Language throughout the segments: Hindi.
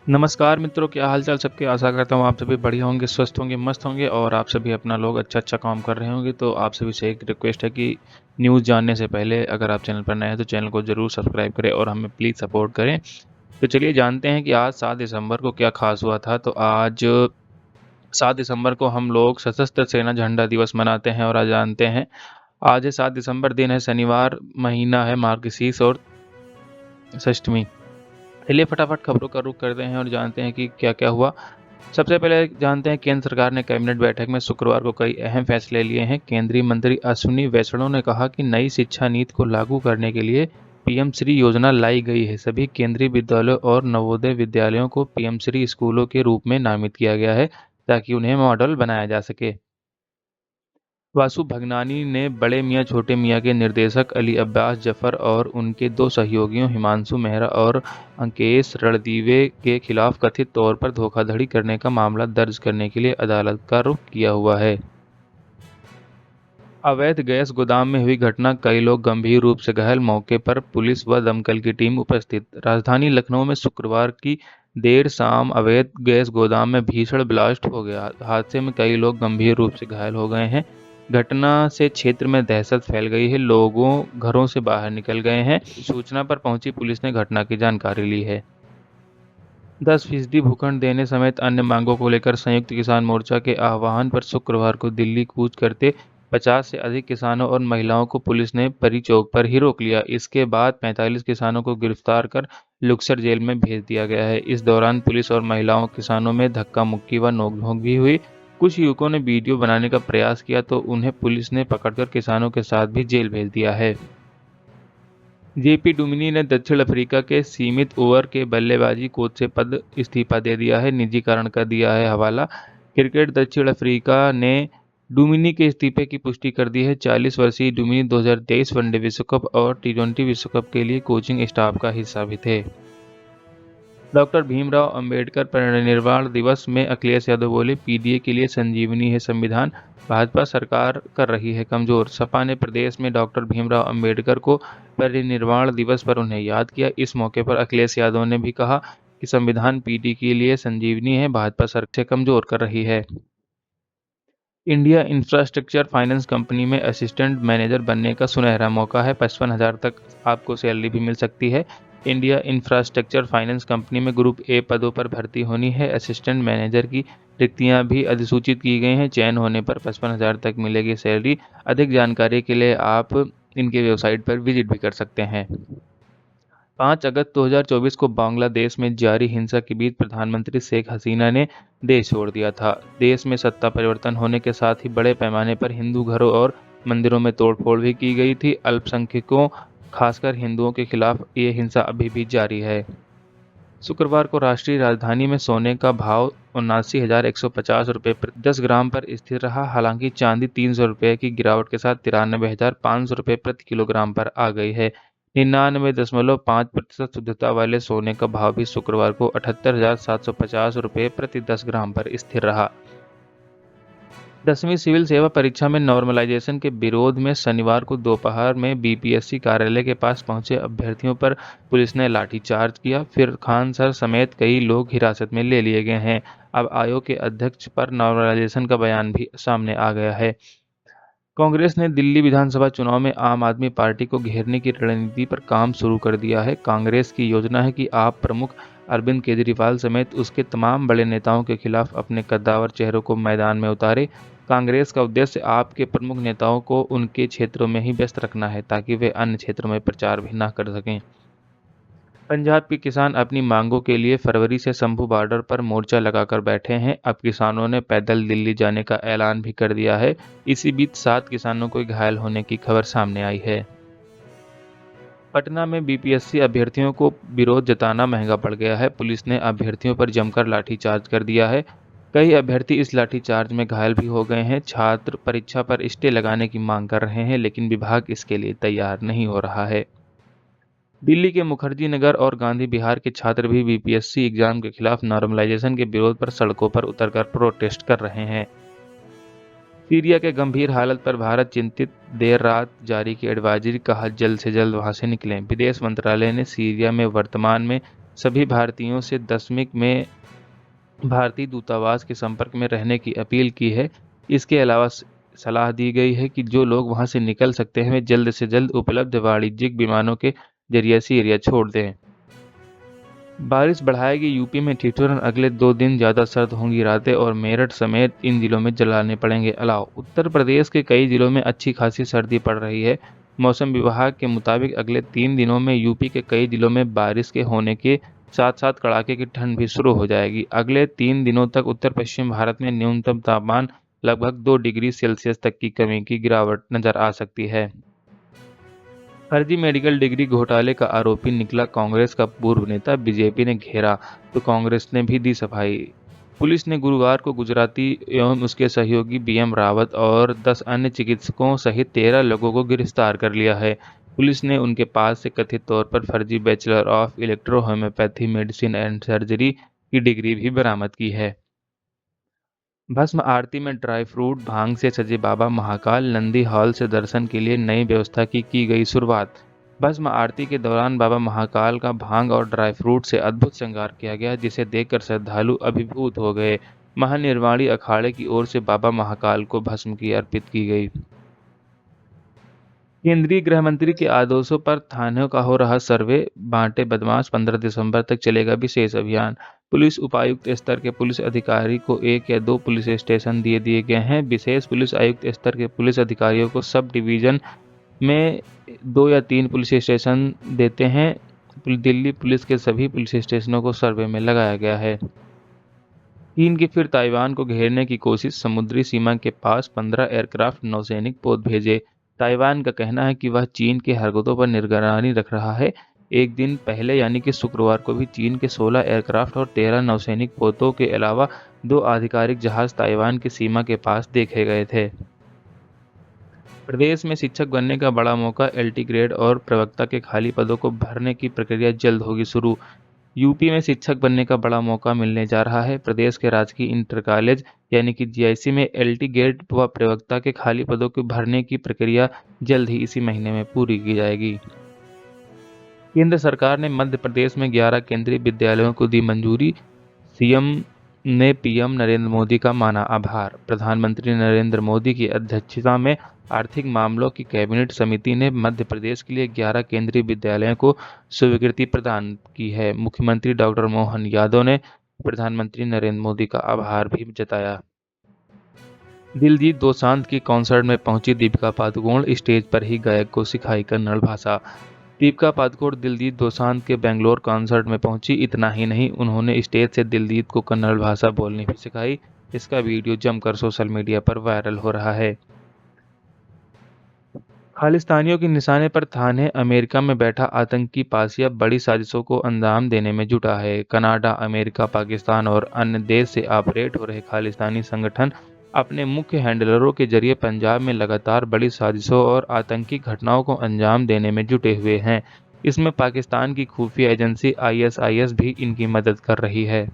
नमस्कार मित्रों, क्या हाल चाल सबके। आशा करता हूँ आप सभी बढ़िया होंगे, स्वस्थ होंगे, मस्त होंगे और आप सभी अपना लोग अच्छा काम कर रहे होंगे। तो आप सभी से एक रिक्वेस्ट है कि न्यूज़ जानने से पहले अगर आप चैनल पर नए हैं तो चैनल को ज़रूर सब्सक्राइब करें और हमें प्लीज़ सपोर्ट करें। तो चलिए जानते हैं कि आज 7 दिसंबर को क्या खास हुआ था। तो आज 7 दिसंबर को हम लोग सशस्त्र सेना झंडा दिवस मनाते हैं और आज जानते हैं आज है 7 दिसंबर, दिन है शनिवार, महीना है मार्गशीर्ष और षष्ठमी। चलिए फटाफट खबरों का रुख करते हैं और जानते हैं कि क्या क्या हुआ। सबसे पहले जानते हैं केंद्र सरकार ने कैबिनेट बैठक में शुक्रवार को कई अहम फैसले लिए हैं। केंद्रीय मंत्री अश्विनी वैष्णव ने कहा कि नई शिक्षा नीति को लागू करने के लिए पीएम श्री योजना लाई गई है। सभी केंद्रीय विद्यालयों और नवोदय विद्यालयों को पीएम श्री स्कूलों के रूप में नामित किया गया है ताकि उन्हें मॉडल बनाया जा सके। वासु भगनानी ने बड़े मियां छोटे मियां के निर्देशक अली अब्बास जफर और उनके दो सहयोगियों हिमांशु मेहरा और अंकेश रणदीवे के खिलाफ कथित तौर पर धोखाधड़ी करने का मामला दर्ज करने के लिए अदालत का रुख किया हुआ है। अवैध गैस गोदाम में हुई घटना, कई लोग गंभीर रूप से घायल, मौके पर पुलिस व दमकल की टीम उपस्थित। राजधानी लखनऊ में शुक्रवार की देर शाम अवैध गैस गोदाम में भीषण ब्लास्ट हो गया। हादसे में कई लोग गंभीर रूप से घायल हो गए हैं। घटना से क्षेत्र में दहशत फैल गई है, लोगों घरों से बाहर निकल गए हैं। सूचना पर पहुंची पुलिस ने घटना की जानकारी ली है। 10% भूखंड देने समेत अन्य मांगों को लेकर संयुक्त किसान मोर्चा के आह्वान पर शुक्रवार को दिल्ली कूच करते 50 से अधिक किसानों और महिलाओं को पुलिस ने परी चौक पर ही रोक लिया। इसके बाद 45 किसानों को गिरफ्तार कर लुक्सर जेल में भेज दिया गया है। इस दौरान पुलिस और महिलाओं किसानों में धक्का मुक्की व नोकझोंक भी हुई। कुछ युवकों ने वीडियो बनाने का प्रयास किया तो उन्हें पुलिस ने पकड़कर किसानों के साथ भी जेल भेज दिया है। जेपी डुमिनी ने दक्षिण अफ्रीका के सीमित ओवर के बल्लेबाजी कोच से पद इस्तीफा दे दिया है। निजी कारण का दिया है हवाला। क्रिकेट दक्षिण अफ्रीका ने डुमिनी के इस्तीफे की पुष्टि कर दी है। 40 वर्षीय डुमिनी 2023 वनडे विश्व कप और टी20 विश्व कप के लिए कोचिंग स्टाफ का हिस्सा भी थे। डॉक्टर भीमराव अंबेडकर परिनिर्वाण दिवस में अखिलेश यादव बोले, पीडीए के लिए संजीवनी है संविधान, भाजपा सरकार कर रही है कमजोर। सपा ने प्रदेश में डॉक्टर भीमराव अंबेडकर को परिनिर्वाण दिवस पर उन्हें याद किया। इस मौके पर अखिलेश यादव ने भी कहा कि संविधान पीडी के लिए संजीवनी है, भाजपा सरकार से कमजोर कर रही है। इंडिया इंफ्रास्ट्रक्चर फाइनेंस कंपनी में असिस्टेंट मैनेजर बनने का सुनहरा मौका है। 55,000 तक आपको सैलरी भी मिल सकती है। इंडिया इंफ्रास्ट्रक्चर फाइनेंस कंपनी में ग्रुप ए पदों पर भर्ती होनी है। असिस्टेंट मैनेजर की रिक्तियां भी अधिसूचित की गई हैं। चयन होने पर 55,000 तक मिलेगी सैलरी। अधिक जानकारी के लिए आप इनके वेबसाइट पर विजिट भी कर सकते हैं। 5 अगस्त 2024 को बांग्लादेश में जारी हिंसा के बीच प्रधानमंत्री शेख हसीना ने देश छोड़ दिया था। देश में सत्ता परिवर्तन होने के साथ ही बड़े पैमाने पर हिंदू घरों और मंदिरों में तोड़फोड़ भी की गई थी। अल्पसंख्यकों, खासकर हिंदुओं के खिलाफ ये हिंसा अभी भी जारी है। शुक्रवार को राष्ट्रीय राजधानी में सोने का भाव 79,150 रुपये प्रति 10 ग्राम पर स्थिर रहा। हालांकि चांदी 300 रुपये की गिरावट के साथ 93,500 रुपये प्रति किलोग्राम पर आ गई है। 99.5% शुद्धता वाले सोने का भाव भी शुक्रवार को 78,750 रुपये प्रति 10 ग्राम पर स्थिर रहा। 10वीं सिविल सेवा परीक्षा में नॉर्मलाइजेशन के विरोध में शनिवार को दोपहर में बीपीएससी कार्यालय के पास पहुंचे अभ्यर्थियों पर पुलिस ने लाठीचार्ज किया। फिर खान सर समेत कई लोग हिरासत में ले लिए गए हैं। अब आयोग के अध्यक्ष पर नॉर्मलाइजेशन का बयान भी सामने आ गया है। कांग्रेस ने दिल्ली विधानसभा चुनाव में आम आदमी पार्टी को घेरने की रणनीति पर काम शुरू कर दिया है। कांग्रेस की योजना है कि आप प्रमुख अरविंद केजरीवाल समेत उसके तमाम बड़े नेताओं के खिलाफ अपने कद्दावर चेहरों को मैदान में उतारे। कांग्रेस का उद्देश्य आपके प्रमुख नेताओं को उनके क्षेत्रों में ही व्यस्त रखना है ताकि वे अन्य क्षेत्रों में प्रचार भी न कर सकें। पंजाब के किसान अपनी मांगों के लिए फरवरी से शंभू बॉर्डर पर मोर्चा लगाकर बैठे हैं। अब किसानों ने पैदल दिल्ली जाने का ऐलान भी कर दिया है। इसी बीच 7 किसानों को घायल होने की खबर सामने आई है। पटना में बीपीएससी अभ्यर्थियों को विरोध जताना महंगा पड़ गया है। पुलिस ने अभ्यर्थियों पर जमकर लाठीचार्ज कर दिया है। कई अभ्यर्थी इस लाठीचार्ज में घायल भी हो गए हैं। छात्र परीक्षा पर स्टे लगाने की मांग कर रहे हैं, लेकिन विभाग इसके लिए तैयार नहीं हो रहा है। दिल्ली के मुखर्जी नगर और गांधी विहार के छात्र भी बीपीएससी एग्जाम के खिलाफ नॉर्मलाइजेशन के विरोध पर सड़कों पर उतरकर प्रोटेस्ट कर रहे हैं। सीरिया के गंभीर हालत पर भारत चिंतित, देर रात जारी की एडवाइजरी, कहा जल्द से जल्द वहां से निकलें। विदेश मंत्रालय ने सीरिया में वर्तमान में सभी भारतीयों से दशमिक में भारतीय दूतावास के संपर्क में रहने की अपील की है। इसके अलावा सलाह दी गई है कि जो लोग वहां से निकल सकते हैं वे जल्द से जल्द उपलब्ध वाणिज्यिक विमानों के जरिए से एरिया छोड़ दें। बारिश बढ़ाएगी यूपी में ठिठुरन, अगले 2 दिन ज्यादा सर्द होंगी रातें और मेरठ समेत इन जिलों में जलाने पड़ेंगे अलाव। उत्तर प्रदेश के कई जिलों में अच्छी खासी सर्दी पड़ रही है। मौसम विभाग के मुताबिक अगले 3 दिनों में यूपी के कई जिलों में बारिश के होने के साथ साथ कड़ाके की ठंड भी शुरू हो जाएगी। अगले 3 दिनों तक उत्तर पश्चिम भारत में न्यूनतम तापमान लगभग 2 डिग्री सेल्सियस तक की कमी की गिरावट नजर आ सकती है। फर्जी मेडिकल डिग्री घोटाले का आरोपी निकला कांग्रेस का पूर्व नेता, बीजेपी ने घेरा तो कांग्रेस ने भी दी सफाई। पुलिस ने गुरुवार को गुजराती एवं उसके सहयोगी बीएम रावत और 10 अन्य चिकित्सकों सहित 13 लोगों को गिरफ्तार कर लिया है। पुलिस ने उनके पास से कथित तौर पर फर्जी bachelor of electro homeopathy medicine and surgery की डिग्री भी बरामद की है। भस्म आरती में ड्राई फ्रूट भांग से सजे बाबा महाकाल, नंदी हॉल से दर्शन के लिए नई व्यवस्था की गई शुरुआत। भस्म आरती के दौरान बाबा महाकाल का भांग और ड्राई फ्रूट से अद्भुत श्रृंगार किया गया, जिसे देखकर श्रद्धालु अभिभूत हो गए। महानिर्वाणी अखाड़े की ओर से बाबा महाकाल को भस्म की अर्पित की गई। केंद्रीय गृह मंत्री के आदेशों पर थानों का हो रहा सर्वे, बांटे बदमाश, 15 दिसंबर तक चलेगा विशेष अभियान। पुलिस उपायुक्त स्तर के पुलिस अधिकारी को 1 या 2 पुलिस स्टेशन दिए गए हैं। विशेष पुलिस आयुक्त स्तर के पुलिस अधिकारियों को सब डिवीजन में 2 या 3 पुलिस स्टेशन देते हैं। दिल्ली पुलिस के सभी पुलिस स्टेशनों को सर्वे में लगाया गया है। चीन की फिर ताइवान को घेरने की कोशिश, समुद्री सीमा के पास 15 एयरक्राफ्ट नौसैनिक पोत भेजे। ताइवान का कहना है कि वह चीन के हरकतों पर निगरानी रख रहा है। एक दिन पहले यानी कि शुक्रवार को भी चीन के 16 एयरक्राफ्ट और 13 नौसैनिक पोतों के अलावा 2 आधिकारिक जहाज ताइवान की सीमा के पास देखे गए थे। प्रदेश में शिक्षक बनने का बड़ा मौका, एलटी ग्रेड और प्रवक्ता के खाली पदों को भरने की प्रक्रिया जल्द होगी शुरू। यूपी में शिक्षक बनने का बड़ा मौका मिलने जा रहा है। प्रदेश के राजकीय इंटर कॉलेज यानी कि जीआईसी में एलटी ग्रेड व प्रवक्ता के खाली पदों को भरने की प्रक्रिया जल्द ही इसी महीने में पूरी की जाएगी। केंद्र सरकार ने मध्य प्रदेश में 11 केंद्रीय विद्यालयों को दी मंजूरी। सीएम ने पीएम नरेंद्र मोदी का माना आभार। प्रधानमंत्री नरेंद्र मोदी की अध्यक्षता में आर्थिक मामलों की कैबिनेट समिति ने मध्य प्रदेश के लिए 11 केंद्रीय विद्यालयों को स्वीकृति प्रदान की है। मुख्यमंत्री डॉक्टर मोहन यादव ने प्रधानमंत्री नरेंद्र मोदी का आभार भी जताया। दिलजीत दोसांझ की कॉन्सर्ट में पहुंची दीपिका पादुकोण, स्टेज पर ही गायक को सिखाई कन्नड़ भाषा। दीपिका पादुकोण दिलजीत दोसांझ के बेंगलोर कॉन्सर्ट में पहुंची। इतना ही नहीं, उन्होंने स्टेज से दिलजीत को कन्नड़ भाषा बोलनी भी सिखाई। इसका वीडियो जमकर सोशल मीडिया पर वायरल हो रहा है। खालिस्तानियों के निशाने पर थाने अमेरिका में बैठा आतंकी पासिया बड़ी साजिशों को अंजाम देने में जुटा है। कनाडा, अमेरिका, पाकिस्तान और अन्य देश से ऑपरेट हो रहे खालिस्तानी संगठन अपने मुख्य हैंडलरों के जरिए पंजाब में लगातार बड़ी साजिशों और आतंकी घटनाओं को अंजाम देने में जुटे हुए हैं। इसमें पाकिस्तान की खुफिया एजेंसी आईएसआईएस भी इनकी मदद कर रही है।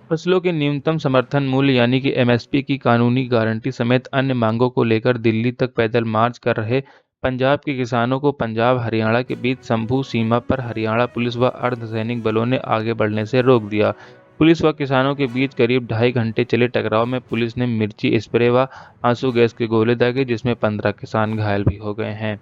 फसलों के न्यूनतम समर्थन मूल्य यानी कि एमएसपी की कानूनी गारंटी समेत अन्य मांगों को लेकर दिल्ली तक पैदल मार्च कर रहे पंजाब के किसानों को पंजाब हरियाणा के बीच शंभू सीमा पर हरियाणा पुलिस व अर्धसैनिक बलों ने आगे बढ़ने से रोक दिया। पुलिस व किसानों के बीच करीब 2.5 घंटे चले टकराव में पुलिस ने मिर्ची स्प्रे व आंसू गैस के गोले दागे, जिसमें 15 किसान घायल भी हो गए हैं।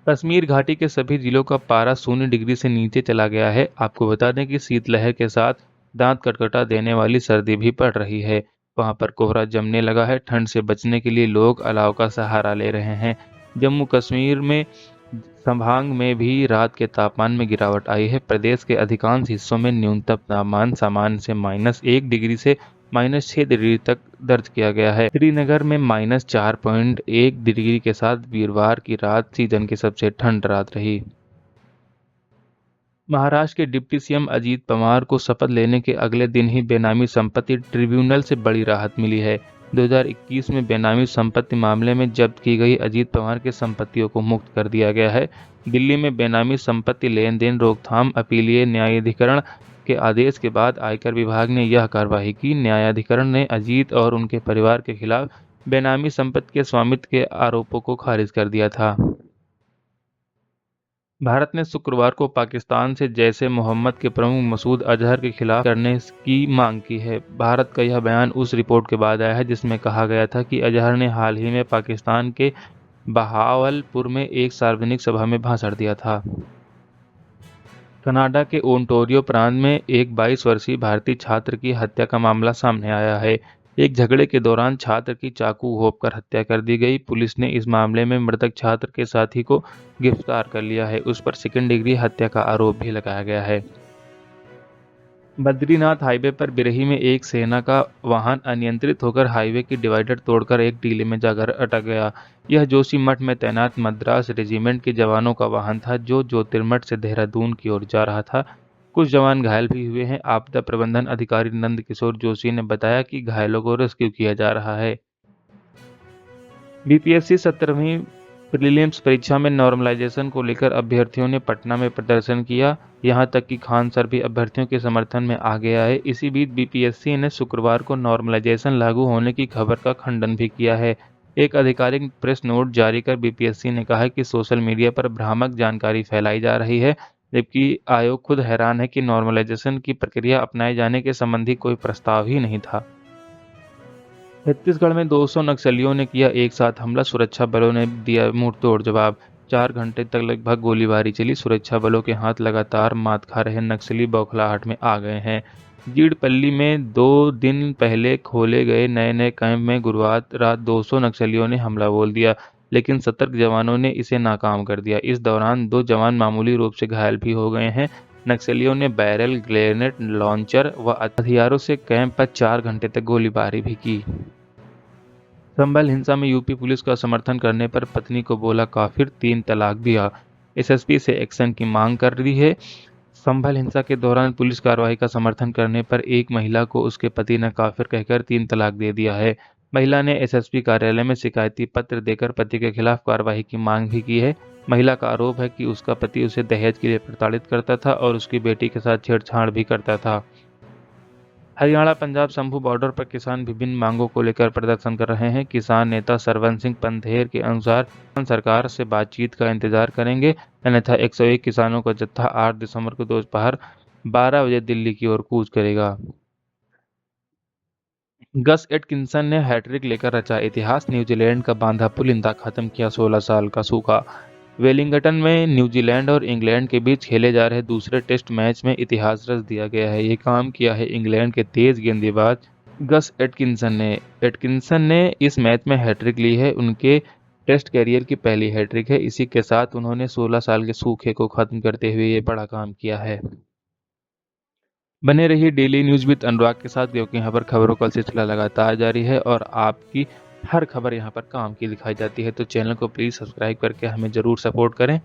कश्मीर घाटी के सभी जिलों का पारा 0 डिग्री से नीचे चला गया है। आपको बता दें कि शीतलहर के साथ दांत कटकटा देने वाली सर्दी भी पड़ रही है। वहां पर कोहरा जमने लगा है। ठंड से बचने के लिए लोग अलाव का सहारा ले रहे हैं। जम्मू कश्मीर में संभाग में भी रात के तापमान में गिरावट आई है। प्रदेश के अधिकांश हिस्सों में न्यूनतम तापमान सामान्य से -1 डिग्री से -6 डिग्री तक दर्ज किया गया है। श्रीनगर में -4.1 डिग्री के साथ वीरवार की रात सीजन की सबसे ठंड रात रही। महाराष्ट्र के डिप्टी सीएम अजीत पवार को शपथ लेने के अगले दिन ही बेनामी संपत्ति ट्रिब्यूनल से बड़ी राहत मिली है। 2021 में बेनामी संपत्ति मामले में जब्त की गई अजीत पवार की संपत्तियों को मुक्त कर दिया गया है। दिल्ली में बेनामी संपत्ति लेन देन रोकथाम अपीलीय न्यायाधिकरण के आदेश के बाद आयकर विभाग ने यह कार्रवाई की। न्यायाधिकरण ने अजीत और उनके परिवार के खिलाफ बेनामी संपत्ति के स्वामित्व के आरोपों को खारिज कर दिया था। भारत ने शुक्रवार को पाकिस्तान से जैश-ए-मोहम्मद के प्रमुख मसूद अजहर के खिलाफ करने की मांग की है। भारत का यह बयान उस रिपोर्ट के बाद आया है जिसमें कहा गया था कि अजहर ने हाल ही में पाकिस्तान के बहावलपुर में एक सार्वजनिक सभा में भाषण दिया था। कनाडा के ओंटारियो प्रांत में एक 22 वर्षीय भारतीय छात्र की हत्या का मामला सामने आया है। एक झगड़े के दौरान छात्र की चाकू घोंपकर हत्या कर दी गई। पुलिस ने इस मामले में मृतक छात्र के साथी को गिरफ्तार कर लिया है। उस पर सेकंड डिग्री हत्या का आरोप भी लगाया गया है। बद्रीनाथ हाईवे पर बिरही में एक सेना का वाहन अनियंत्रित होकर हाईवे की डिवाइडर तोड़कर एक टीले में जाकर अटक गया। यह जोशीमठ में तैनात मद्रास रेजिमेंट के जवानों का वाहन था जो ज्योतिर्मठ से देहरादून की ओर जा रहा था। कुछ जवान घायल भी हुए हैं। आपदा प्रबंधन अधिकारी नंद किशोर जोशी ने बताया कि घायलों को रेस्क्यू किया जा रहा है। बीपीएससी 17वीं प्रीलिम्स परीक्षा में नॉर्मलाइजेशन को लेकर अभ्यर्थियों ने पटना में प्रदर्शन किया। यहां तक कि खान सर भी अभ्यर्थियों के समर्थन में आगे आए। इसी बीच बीपीएससी ने शुक्रवार को नॉर्मलाइजेशन लागू होने की खबर का खंडन भी किया है। एक आधिकारिक प्रेस नोट जारी कर बीपीएससी ने कहा कि सोशल मीडिया पर भ्रामक जानकारी फैलाई जा रही है, जबकि आयोग खुद हैरान है कि नॉर्मलाइजेशन की प्रक्रिया अपनाए जाने के संबंधी कोई प्रस्ताव ही नहीं था। छत्तीसगढ़ में 200 नक्सलियों ने किया एक साथ हमला। सुरक्षा बलों ने दिया मुंहतोड़ जवाब। 4 घंटे तक लगभग गोलीबारी चली। सुरक्षा बलों के हाथ लगातार मात खा रहे नक्सली बौखलाहट में आ गए हैं। जीड़पल्ली में 2 दिन पहले खोले गए नए कैंप में गुरुवार रात 200 नक्सलियों ने हमला बोल दिया, लेकिन सतर्क जवानों ने इसे नाकाम कर दिया। इस दौरान 2 जवान मामूली रूप से घायल भी हो गए हैं। नक्सलियों ने बैरल, ग्रेनेड लॉन्चर व हथियारों से कैंप पर 4 घंटे तक गोलीबारी भी की। संभल हिंसा में यूपी पुलिस का समर्थन करने पर पत्नी को बोला काफिर, 3 तलाक दिया। एसएसपी से एक्शन की मांग कर रही है। संभल हिंसा के दौरान पुलिस कार्रवाई का समर्थन करने पर एक महिला को उसके पति ने काफिर कहकर 3 तलाक दे दिया है। महिला ने एसएसपी कार्यालय में शिकायती पत्र देकर पति के खिलाफ कार्रवाई की मांग भी की है। महिला का आरोप है कि उसका पति उसे दहेज के लिए प्रताड़ित करता था और उसकी बेटी के साथ छेड़छाड़ भी करता था। हरियाणा पंजाब शंभू बॉर्डर पर किसान विभिन्न मांगों को लेकर प्रदर्शन कर रहे हैं। किसान नेता सरवन सिंह पंधेर के अनुसार किसान सरकार से बातचीत का इंतजार करेंगे, अन्यथा 101 किसानों का जत्था 8 दिसंबर को दोपहर 12 बजे दिल्ली की ओर कूच करेगा। गस एटकिंसन ने हैट्रिक लेकर रचा इतिहास। न्यूजीलैंड का बांधा पुलिंदा खत्म किया 16 साल का सूखा। वेलिंगटन में न्यूजीलैंड और इंग्लैंड के बीच खेले जा रहे दूसरे टेस्ट मैच में इतिहास रच दिया गया है। ये काम किया है इंग्लैंड के तेज गेंदबाज गस एटकिंसन ने इस मैच में हैट्रिक ली है। उनके टेस्ट कैरियर की पहली हैट्रिक है। इसी के साथ उन्होंने 16 साल के सूखे को खत्म करते हुए ये बड़ा काम किया है। बने रहिए डेली न्यूज विद अनुराग के साथ, क्योंकि यहाँ पर खबरों का सिलसिला लगातार जारी है और आपकी हर खबर यहाँ पर काम की दिखाई जाती है। तो चैनल को प्लीज़ सब्सक्राइब करके हमें ज़रूर सपोर्ट करें।